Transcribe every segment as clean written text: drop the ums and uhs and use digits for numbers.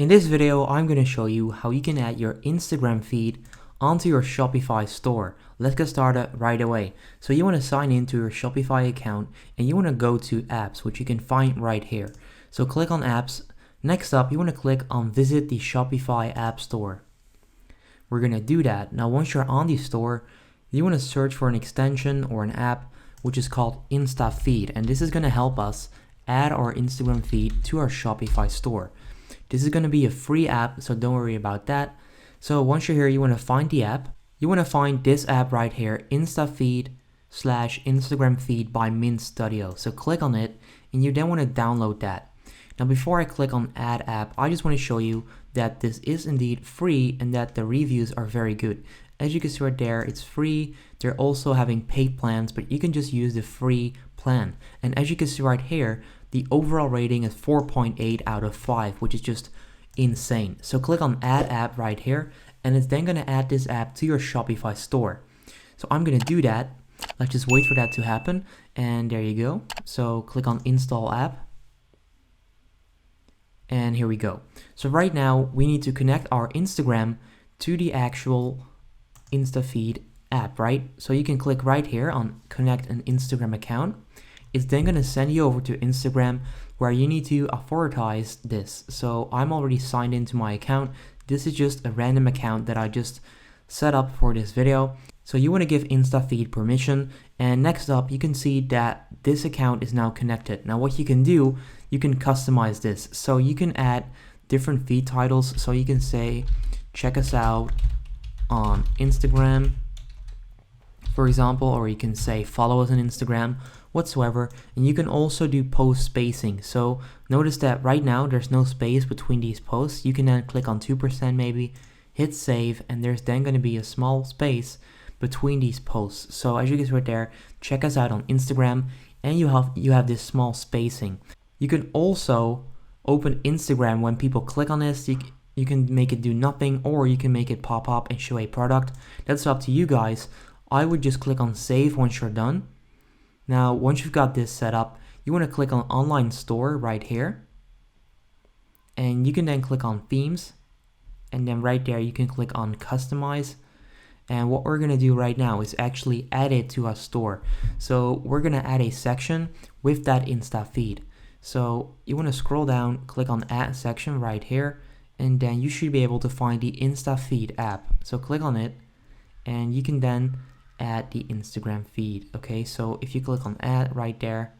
In this video, I'm going to show you how you can add your Instagram feed onto your Shopify store. Let's get started right away. So you want to sign into your Shopify account and you want to go to apps, which you can find right here. So click on apps. Next up, you want to click on visit the Shopify app store. We're going to do that. Now, once you're on the store, you want to search for an extension or an app, which is called Insta Feed. And this is going to help us add our Instagram feed to our Shopify store. This is going to be a free app, so don't worry about that. So once you're here, you want to find the app. You want to find this app right here, InstaFeed/Instagram Feed by Mint Studio. So click on it, and you then want to download that. Now, before I click on Add App, I just want to show you that this is indeed free and that the reviews are very good. As you can see right there, it's free. They're also having paid plans, but you can just use the free plan. And as you can see right here, the overall rating is 4.8 out of 5, which is just insane. So click on Add App right here, and it's then going to add this app to your Shopify store. So I'm going to do that. Let's just wait for that to happen. And there you go. So click on Install App. And here we go. So right now, we need to connect our Instagram to the actual InstaFeed app, right? So you can click right here on Connect an Instagram account. It's then going to send you over to Instagram where you need to authorize this. So I'm already signed into my account. This is just a random account that I just set up for this video. So you want to give InstaFeed permission. And next up, you can see that this account is now connected. Now what you can do, you can customize this. So you can add different feed titles. So you can say, check us out on Instagram, for example, or you can say follow us on Instagram, whatsoever. And you can also do post spacing. So notice that right now there's no space between these posts. You can then click on 2% maybe, hit save, and there's then going to be a small space between these posts. So as you can see right there, check us out on Instagram, and you have this small spacing. You can also open Instagram when people click on this. You can make it do nothing, or you can make it pop up and show a product. That's up to you guys. I would just click on save once you're done. Now, once you've got this set up, you want to click on Online Store right here. And you can then click on Themes. And then right there, you can click on Customize. And what we're going to do right now is actually add it to our store. So we're going to add a section with that Insta feed. So you want to scroll down, click on Add Section right here. And then you should be able to find the Insta Feed app. So click on it. And you can then add the Instagram feed. Okay, so if you click on add right there,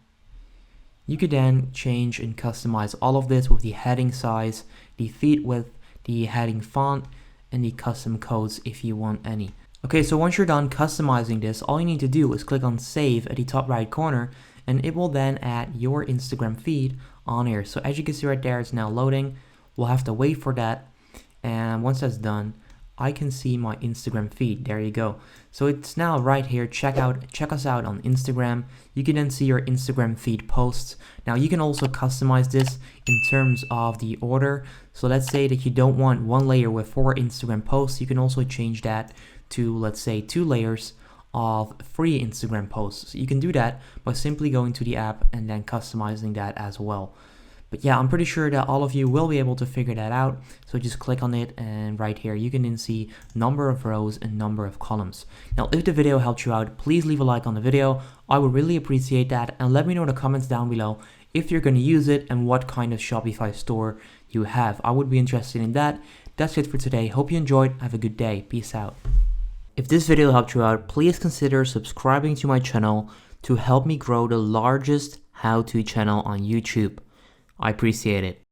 you could then change and customize all of this with the heading size, the feed width, the heading font, and the custom codes if you want any. Okay, so once you're done customizing this, all you need to do is click on save at the top right corner, and it will then add your Instagram feed on here. So as you can see right there, it's now loading. We'll have to wait for that, and once that's done, I can see my Instagram feed. There you go. So it's now right here. Check us out on Instagram. You can then see your Instagram feed posts. Now you can also customize this in terms of the order. So let's say that you don't want one layer with 4 Instagram posts. You can also change that to, let's say, 2 layers of 3 Instagram posts. So you can do that by simply going to the app and then customizing that as well. But yeah, I'm pretty sure that all of you will be able to figure that out. So just click on it, and right here you can then see number of rows and number of columns. Now, if the video helped you out, please leave a like on the video. I would really appreciate that, and let me know in the comments down below if you're going to use it and what kind of Shopify store you have. I would be interested in that. That's it for today. Hope you enjoyed. Have a good day. Peace out. If this video helped you out, please consider subscribing to my channel to help me grow the largest how-to channel on YouTube. I appreciate it.